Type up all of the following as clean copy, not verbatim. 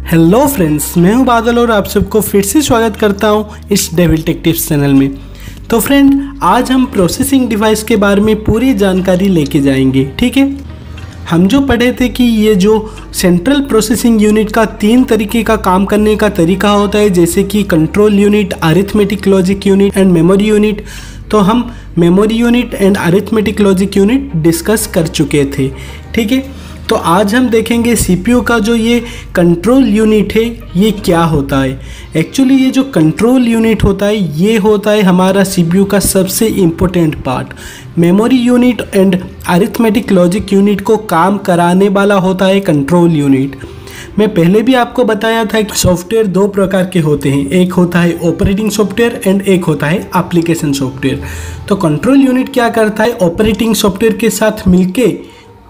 Hello friends, मैं हूं बादल और आप सबको फिर से स्वागत करता हूं इस डेविल टेक टिप्स चैनल में। तो फ्रेंड, आज हम प्रोसेसिंग डिवाइस के बारे में पूरी जानकारी लेके जाएंगे। ठीक है, हम जो पढ़े थे कि ये जो सेंट्रल प्रोसेसिंग यूनिट का 3 तरीके का काम करने का तरीका होता है, जैसे कि control unit, arithmetic logic unit and memory unit. तो हम memory unit and arithmetic logic unit discuss कर चुके थे। ठीक है, तो आज हम देखेंगे सीपीयू का जो ये कंट्रोल यूनिट है ये क्या होता है। एक्चुअली ये जो कंट्रोल यूनिट होता है ये होता है हमारा सीपीयू का सबसे important part. Memory unit and arithmetic logic unit को काम कराने वाला होता है कंट्रोल यूनिट। मैं पहले भी आपको बताया था कि सॉफ्टवेयर 2 प्रकार के होते हैं, एक होता है ऑपरेटिंग सॉफ्टवेयर एंड एक होता है एप्लीकेशन सॉफ्टवेयर। तो कंट्रोल यूनिट क्या करता है, ऑपरेटिंग सॉफ्टवेयर के साथ मिलके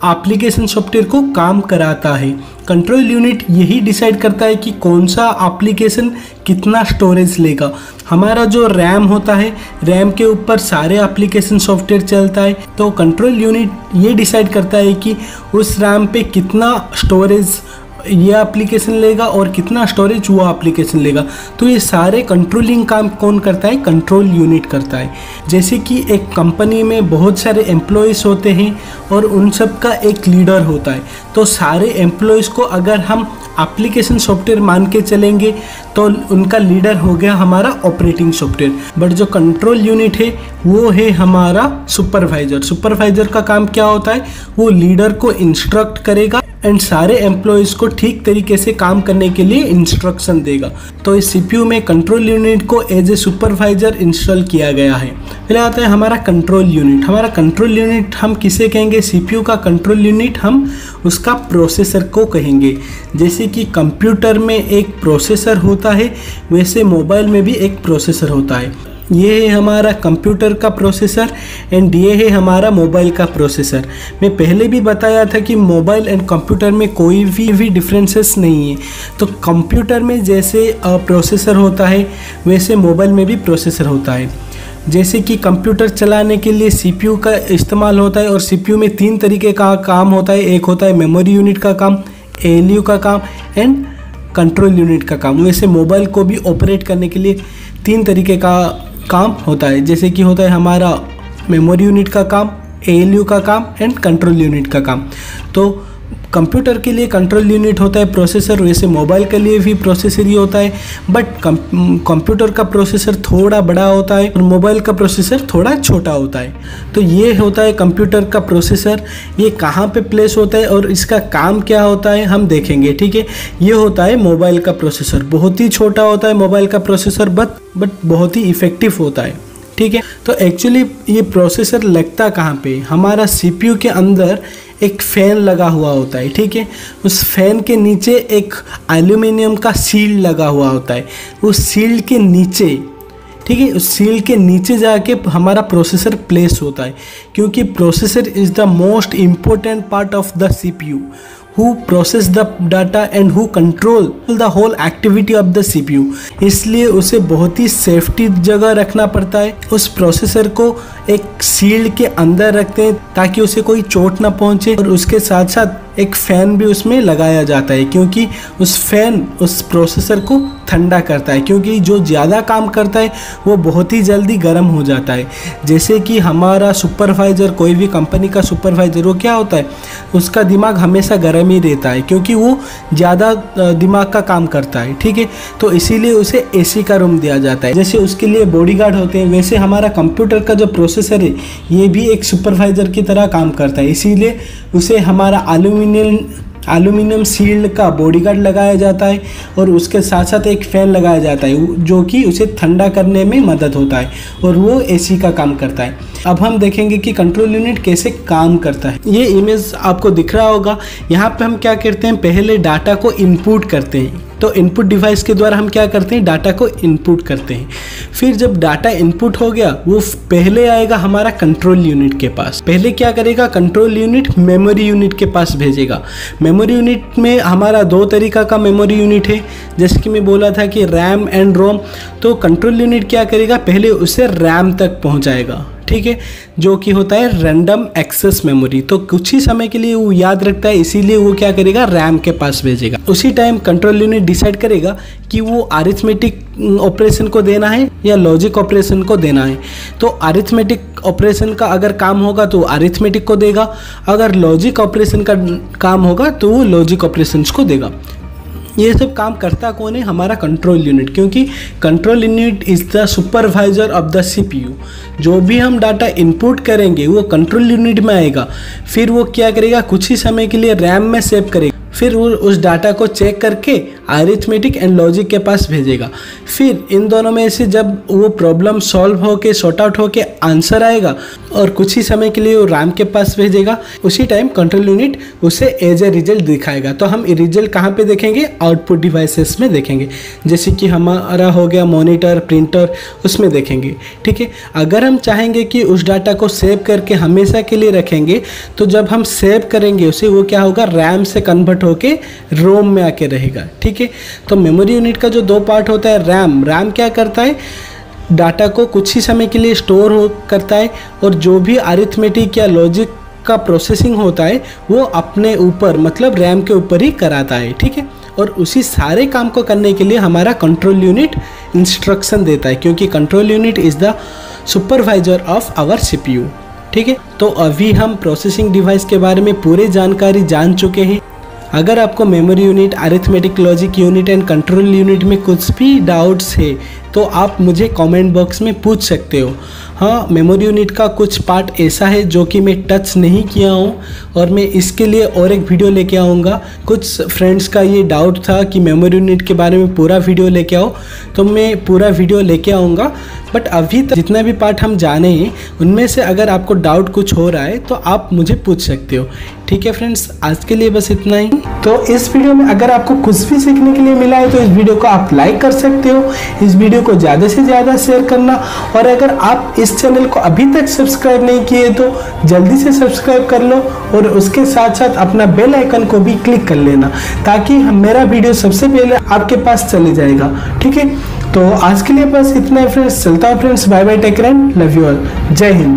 एप्लीकेशन सॉफ्टवेयर को काम कराता है। कंट्रोल यूनिट यही डिसाइड करता है कि कौन सा एप्लीकेशन कितना स्टोरेज लेगा। हमारा जो रैम होता है, रैम के ऊपर सारे एप्लीकेशन सॉफ्टवेयर चलता है। तो कंट्रोल यूनिट ये डिसाइड करता है कि उस रैम पे कितना स्टोरेज ये एप्लीकेशन लेगा और कितना स्टोरेज वो एप्लीकेशन लेगा। तो ये सारे कंट्रोलिंग काम कौन करता है, कंट्रोल यूनिट करता है। जैसे कि एक कंपनी में बहुत सारे एम्प्लॉयज़ होते हैं और उन सब का एक लीडर होता है। तो सारे एम्प्लॉयज़ को अगर हम एप्लीकेशन सॉफ्टवेयर मान के चलेंगे तो उनका लीडर हो गया हमारा ऑपरेटिंग सॉफ्टवेयर। बट जो कंट्रोल यूनिट है वो है हमारा सुपरवाइजर। सुपरवाइजर का काम क्या होता है, वो लीडर को इंस्ट्रक्ट करेगा एंड सारे एम्प्लॉयज़ को ठीक तरीके से काम करने के लिए इंस्ट्रक्शन देगा। तो इस सीपीयू में कंट्रोल यूनिट को एज ए सुपरवाइजर इंस्टॉल किया गया है। पहले आता है हमारा कंट्रोल यूनिट। हमारा कंट्रोल यूनिट हम किसे कहेंगे, सीपीयू का कंट्रोल यूनिट हम उसका प्रोसेसर को कहेंगे। जैसे कि कंप्यूटर में एक प्रोसेसर होता है, वैसे मोबाइल में भी एक प्रोसेसर होता है। ये है हमारा कंप्यूटर का प्रोसेसर एंड ये है हमारा मोबाइल का प्रोसेसर। मैं पहले भी बताया था कि मोबाइल एंड कंप्यूटर में कोई भी डिफरेंसेस नहीं है। तो कंप्यूटर में जैसे प्रोसेसर होता है वैसे मोबाइल में भी प्रोसेसर होता है। जैसे कि कंप्यूटर चलाने के लिए सीपीयू का इस्तेमाल होता है और सीपीयू में 3 तरीके का काम होता है। एक होता है मेमोरी यूनिट का काम, एएलयू का काम एंड कंट्रोल यूनिट का काम। वैसे मोबाइल को भी ऑपरेट करने के लिए 3 तरीके का काम होता है। जैसे कि होता है हमारा मेमोरी यूनिट का काम, एएलयू का काम एंड कंट्रोल यूनिट का काम। तो कंप्यूटर के लिए कंट्रोल यूनिट होता है प्रोसेसर, वैसे मोबाइल के लिए भी प्रोसेसर ही होता है। बट कंप्यूटर का प्रोसेसर थोड़ा बड़ा होता है और मोबाइल का प्रोसेसर थोड़ा छोटा होता है। तो ये होता है कंप्यूटर का प्रोसेसर। ये कहाँ पे प्लेस होता है और इसका काम क्या होता है हम देखेंगे। ठीक है, ये होता है मोबाइल का प्रोसेसर। बहुत ही छोटा होता है मोबाइल का प्रोसेसर, बट बहुत ही इफ़ेक्टिव होता है। ठीक है, तो एक्चुअली ये प्रोसेसर लगता कहाँ पे, हमारा सीपीयू के अंदर एक फ़ैन लगा हुआ होता है। ठीक है, उस फैन के नीचे एक एल्यूमिनियम का सील लगा हुआ होता है। उस सील के नीचे, ठीक है, उस सील के नीचे जाके हमारा प्रोसेसर प्लेस होता है, क्योंकि processor is the most important part of the CPU who process the data and who control the whole activity of the CPU। इसलिए उसे बहुत ही सेफ्टी जगह रखना पड़ता है। उस प्रोसेसर को एक सील्ड के अंदर रखते हैं ताकि उसे कोई चोट ना पहुंचे और उसके साथ साथ एक फ़ैन भी उसमें लगाया जाता है, क्योंकि उस फैन उस प्रोसेसर को ठंडा करता है। क्योंकि जो ज़्यादा काम करता है वो बहुत ही जल्दी गर्म हो जाता है। जैसे कि हमारा सुपरवाइज़र, कोई भी कंपनी का सुपरवाइज़र, वो क्या होता है, उसका दिमाग हमेशा गर्म ही रहता है क्योंकि वो ज़्यादा दिमाग का काम करता है। ठीक है, तो इसीलिए उसे एसी का रूम दिया जाता है। जैसे उसके लिए बॉडीगार्ड होते हैं, वैसे हमारा कंप्यूटर का जो प्रोसेसर है ये भी एक सुपरवाइज़र की तरह काम करता है। इसीलिए उसे हमारा एल्यूमिनियम सील्ड का बॉडीगार्ड लगाया जाता है और उसके साथ साथ एक फ़ैन लगाया जाता है जो कि उसे ठंडा करने में मदद होता है और वो एसी का काम करता है। अब हम देखेंगे कि कंट्रोल यूनिट कैसे काम करता है। ये इमेज आपको दिख रहा होगा। यहाँ पे हम क्या करते हैं, पहले डाटा को इनपुट करते हैं। तो इनपुट डिवाइस के द्वारा हम क्या करते हैं, डाटा को इनपुट करते हैं। फिर जब डाटा इनपुट हो गया वो पहले आएगा हमारा कंट्रोल यूनिट के पास। पहले क्या करेगा, कंट्रोल यूनिट मेमोरी यूनिट के पास भेजेगा। मेमोरी यूनिट में हमारा 2 तरीका का मेमोरी यूनिट है, जैसे कि मैं बोला था कि रैम एंड रोम। तो कंट्रोल यूनिट क्या करेगा, पहले उसे रैम तक पहुंचाएगा। ठीक है, जो कि होता है रैंडम एक्सेस मेमोरी। तो कुछ ही समय के लिए वो याद रखता है, इसीलिए वो क्या करेगा, रैम के पास भेजेगा। उसी टाइम कंट्रोल यूनिट डिसाइड करेगा कि वो अरिथमेटिक ऑपरेशन को देना है या लॉजिक ऑपरेशन को देना है। तो अरिथमेटिक ऑपरेशन का अगर काम होगा तो अरिथमेटिक को देगा, अगर लॉजिक ऑपरेशन का काम होगा तो वो लॉजिक ऑपरेशंस को देगा। ये सब काम करता कौन है, हमारा कंट्रोल यूनिट, क्योंकि control unit is the supervisor of the CPU. जो भी हम डाटा इनपुट करेंगे वो कंट्रोल यूनिट में आएगा, फिर वो क्या करेगा, कुछ ही समय के लिए रैम में सेव करेगा, फिर वो उस डाटा को चेक करके अरिथमेटिक एंड लॉजिक के पास भेजेगा। फिर इन दोनों में से जब वो प्रॉब्लम सॉल्व होके सॉर्ट आउट होके आंसर आएगा और कुछ ही समय के लिए वो रैम के पास भेजेगा, उसी टाइम कंट्रोल यूनिट उसे एज ए रिजल्ट दिखाएगा। तो हम रिजल्ट कहाँ पे देखेंगे, आउटपुट डिवाइसेस में देखेंगे, जैसे कि हमारा हो गया मॉनिटर, प्रिंटर, उसमें देखेंगे। ठीक है, अगर हम चाहेंगे कि उस डाटा को सेव करके हमेशा के लिए रखेंगे, तो जब हम सेव करेंगे उसे, वो क्या होगा, रैम से कन्वर्ट होके रोम में आके रहेगा। ठीक है, तो मेमोरी यूनिट का जो दो पार्ट होता है, रैम क्या करता है, डाटा को कुछ ही समय के लिए स्टोर करता है, और जो भी अरिथमेटिक या लॉजिक का प्रोसेसिंग होता है वो अपने ऊपर, मतलब रैम के ऊपर ही कराता है। ठीक है, और उसी सारे काम को करने के लिए हमारा कंट्रोल यूनिट इंस्ट्रक्शन देता है, क्योंकि control unit is the supervisor of our CPU. ठीक है, तो अभी हम प्रोसेसिंग डिवाइस के बारे में पूरी जानकारी जान चुके हैं। अगर आपको memory unit, arithmetic logic unit and control unit में कुछ भी डाउट्स है तो आप मुझे कमेंट बॉक्स में पूछ सकते हो। हाँ, मेमोरी यूनिट का कुछ पार्ट ऐसा है जो कि मैं टच नहीं किया हूँ, और मैं इसके लिए और एक वीडियो लेके आऊँगा। कुछ फ्रेंड्स का ये डाउट था कि मेमोरी यूनिट के बारे में पूरा वीडियो लेके आओ, तो मैं पूरा वीडियो लेके आऊँगा। बट अभी तक जितना भी पार्ट हम जाने हैं उनमें से अगर आपको डाउट कुछ हो रहा है तो आप मुझे पूछ सकते हो। ठीक है फ्रेंड्स, आज के लिए बस इतना ही। तो इस वीडियो में अगर आपको कुछ भी सीखने के लिए मिला है तो इस वीडियो को आप लाइक कर सकते हो, इस वीडियो को ज़्यादा से ज़्यादा शेयर करना, और अगर आप इस चैनल को अभी तक सब्सक्राइब नहीं किए तो जल्दी से सब्सक्राइब कर लो, और उसके साथ साथ अपना बेल आइकन को भी क्लिक कर लेना, ताकि मेरा वीडियो सबसे पहले आपके पास चले जाएगा। ठीक है, तो आज के लिए बस इतना है फ्रेंड्स, चलता हूँ friends, bye bye, take care and love you all, जय हिंद।